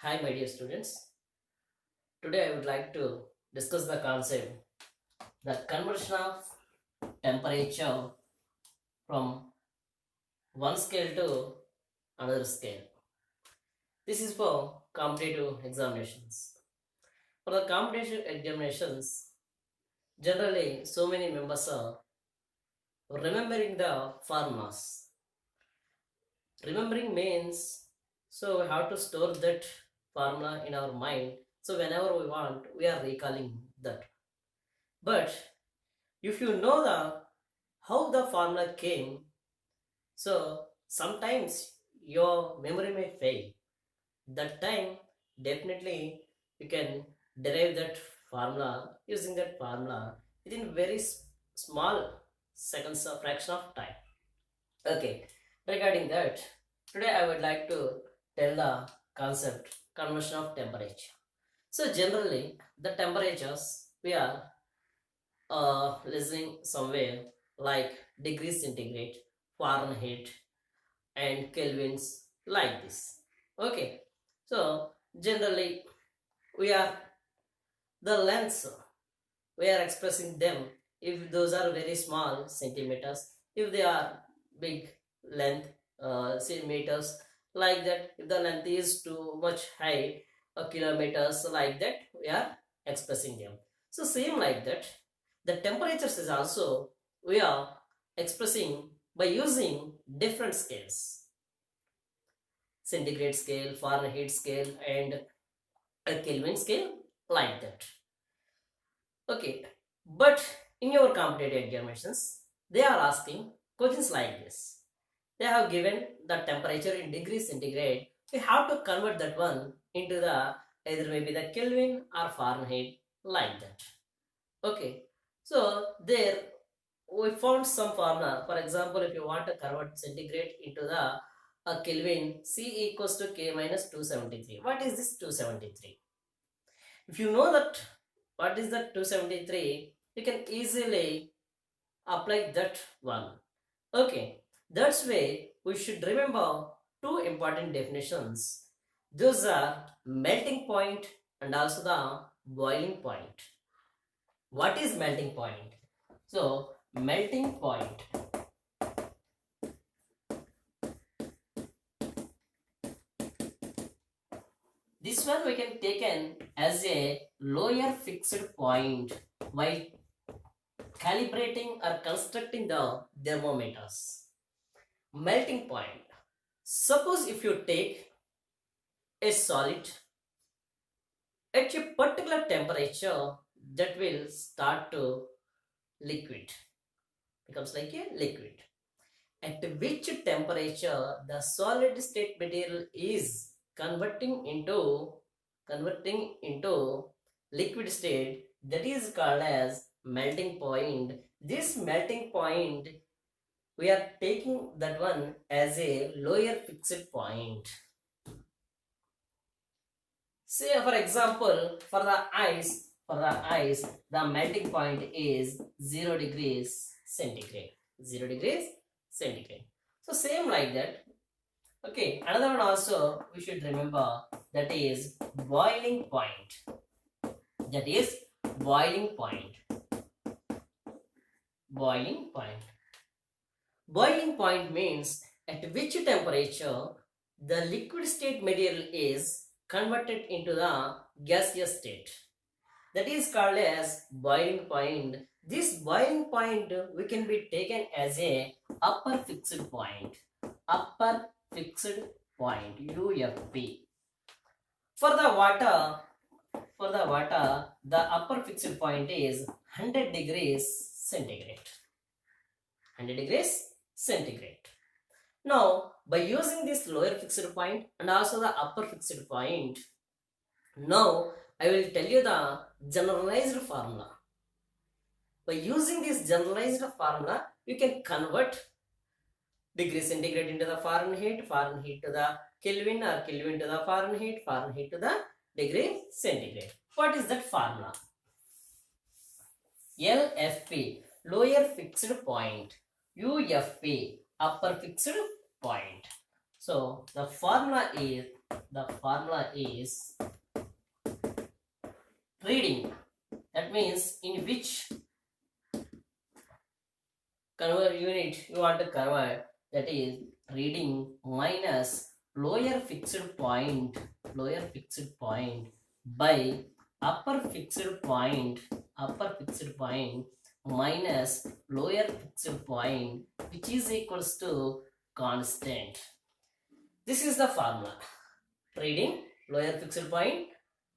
Hi, my dear students. Today I would like to discuss the concept the conversion of temperature from one scale to another scale. This is for competitive examinations. For the competitive examinations, generally so many members are remembering the formulas. Remembering means so we have to store that formula in our mind. So whenever we want, we are recalling that. But if you know the how the formula came, so sometimes your memory may fail. That time, definitely you can derive that formula using that formula within very small seconds of fraction of time. Okay, regarding that, today I would like to tell the concept conversion of temperature. So generally, the temperatures we are listening somewhere like degrees centigrade, Fahrenheit, and kelvins like this. Okay, so generally we are the lengths we are expressing them if those are very small centimeters, if they are big length centimeters like that, if the length is too much high kilometers like that, we are expressing them. So same like that, the temperatures is also we are expressing by using different scales, centigrade scale, Fahrenheit scale, and a Kelvin scale like that. Okay, but in your competitive examinations, they are asking questions like this. They have given the temperature in degrees centigrade. We have to convert that one into the either maybe the Kelvin or Fahrenheit like that. Okay, so there we found some formula. For example, if you want to convert centigrade into the Kelvin, C equals to K minus 273. What is this 273? If you know that what is that 273, you can easily apply that one. Okay, that's way we should remember two important definitions. Those are melting point and also the boiling point. What is melting point? So melting point, this one we can taken as a lower fixed point while calibrating or constructing the thermometers. Melting point. Suppose if you take a solid at a particular temperature, that will start to liquid, becomes like a liquid. At which temperature the solid state material is converting into liquid state, that is called as melting point. This melting point we are taking that one as a lower fixed point. Say for example, for the ice, the melting point is 0 degrees centigrade. 0 degrees centigrade. So same like that. Okay, another one also we should remember, that is boiling point. That is boiling point. Boiling point. Boiling point means at which temperature the liquid state material is converted into the gaseous state. That is called as boiling point. This boiling point we can be taken as a upper fixed point. Upper fixed point, UFP. For the water, the upper fixed point is 100 degrees centigrade. 100 degrees centigrade. Now, by using this lower fixed point and also the upper fixed point, now I will tell you the generalized formula. By using this generalized formula, you can convert degree centigrade into the Fahrenheit, Fahrenheit to the Kelvin, or Kelvin to the Fahrenheit, Fahrenheit to the degree centigrade. What is that formula? LFP, lower fixed point. UFP, upper fixed point. So the formula is The formula is reading. That means in which convert unit you want to convert, that is reading minus lower fixed point by upper fixed point minus lower fixed point, which is equals to constant. This is the formula. Reading lower fixed point,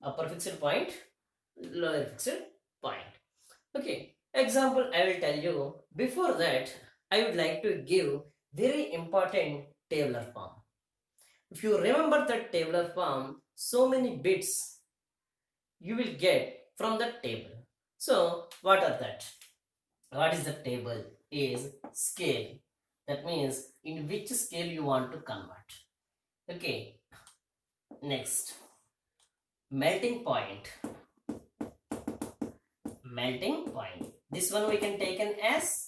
upper fixed point, lower fixed point. Okay, example I will tell you. Before that, I would like to give very important tabular form. If you remember that tabular form, so many bits you will get from the table. So what are that? What is the table? Is scale. That means in which scale you want to convert. Okay, next, melting point. This one we can take as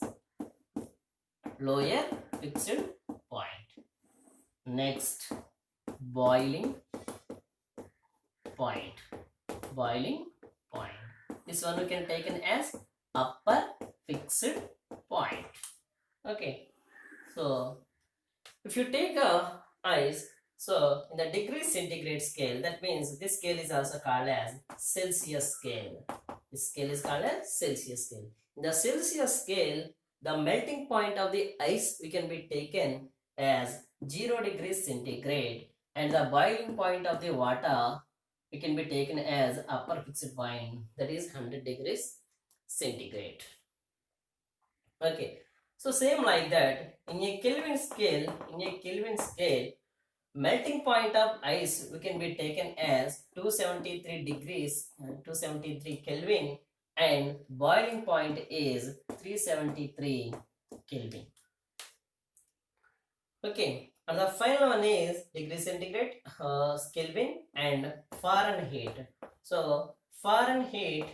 lower fixed point. Next, boiling point. This one we can take as upper fixed point. Okay, so if you take a ice, so in the degree centigrade scale, that means this scale is also called as Celsius scale. This scale is called as Celsius scale. In the Celsius scale, the melting point of the ice we can be taken as 0 degrees centigrade, and the boiling point of the water we can be taken as upper fixed point, that is 100 degrees centigrade. Okay, so same like that, in a Kelvin scale, melting point of ice we can be taken as 273 Kelvin, and boiling point is 373 Kelvin. Okay, and the final one is degree centigrade, Kelvin and Fahrenheit. So Fahrenheit,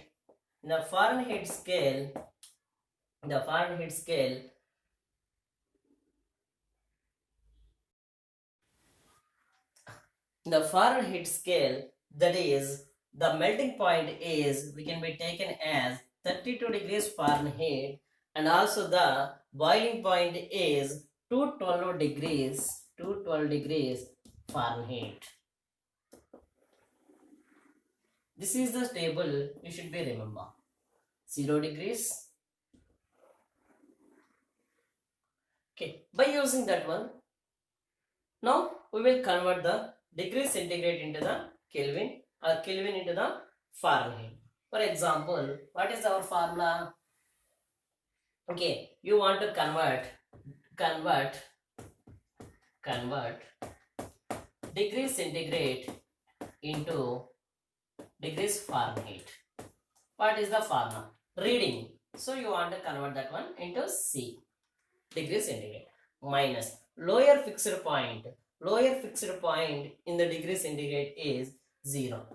in the Fahrenheit scale, that is the melting point is we can be taken as 32 degrees Fahrenheit, and also the boiling point is 212 degrees Fahrenheit. This is the table you should be remember. 0 degrees. Okay, by using that one, now we will convert the degree centigrade into the Kelvin, or Kelvin into the Fahrenheit. For example, what is our formula? Okay, you want to convert degree centigrade into degrees Fahrenheit. What is the formula? Reading. So you want to convert that one into C, degree centigrade, minus lower fixed point in the degree centigrade is 0,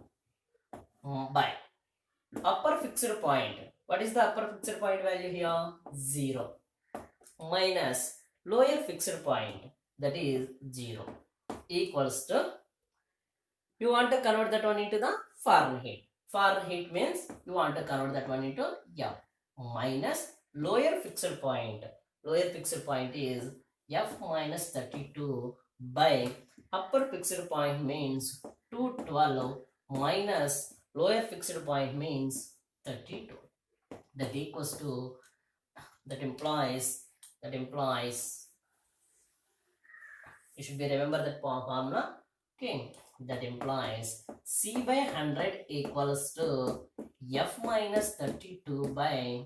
by upper fixed point. What is the upper fixed point value here? 0, minus lower fixed point, that is 0, equals to, you want to convert that one into the Fahrenheit. Fahrenheit means you want to convert that one into F, minus lower fixed point. Lower fixed point is F minus 32 by upper fixed point means 212 minus lower fixed point means 32. That equals to, that implies, you should be remember that formula. Okay, that implies C by 100 equals to F minus 32 by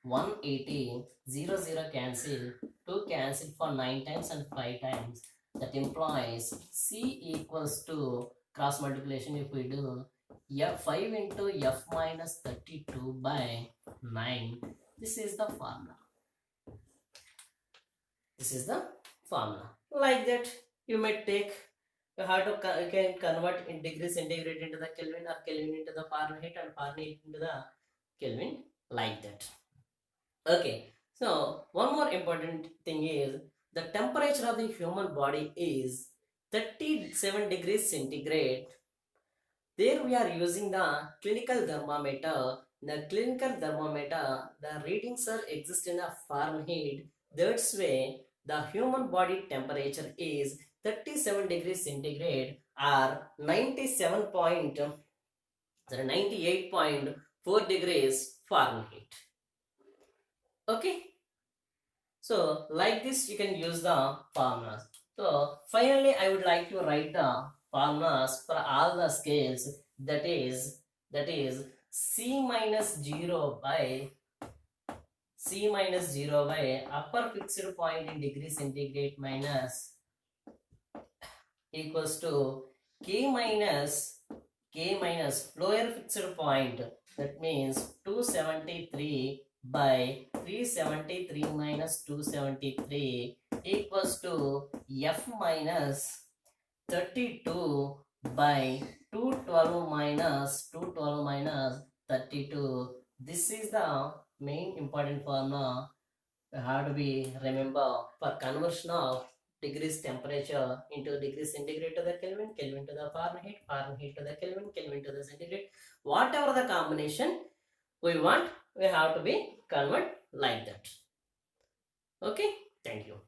180. 0 cancel, 2 cancel for 9 times and 5 times. That implies C equals to, cross multiplication if we do, F 5 into F minus 32 by 9. This is the formula. Like that, you may take, you have to can convert in degree centigrade into the Kelvin, or Kelvin into the Fahrenheit, and Fahrenheit into the Kelvin, like that. Okay, so one more important thing is the temperature of the human body is 37 degrees centigrade. There we are using the clinical thermometer. The clinical thermometer, the readings are exist in the Fahrenheit. That's why the human body temperature is 37 degrees centigrade or 98.4 degrees Fahrenheit. Okay. So like this you can use the formulas. So finally I would like to write the formulas for all the scales, that is C minus 0 by upper fixed point in degree centigrade minus equals to k minus lower fixed point, that means 273 by 373 minus 273 equals to f minus 32 by 212 minus 32. This is the main important formula how do we remember for conversion of degrees temperature into degrees centigrade to the Kelvin, Kelvin to the Fahrenheit, Fahrenheit to the Kelvin, Kelvin to the centigrade. Whatever the combination we want, we have to be convert like that. Okay, thank you.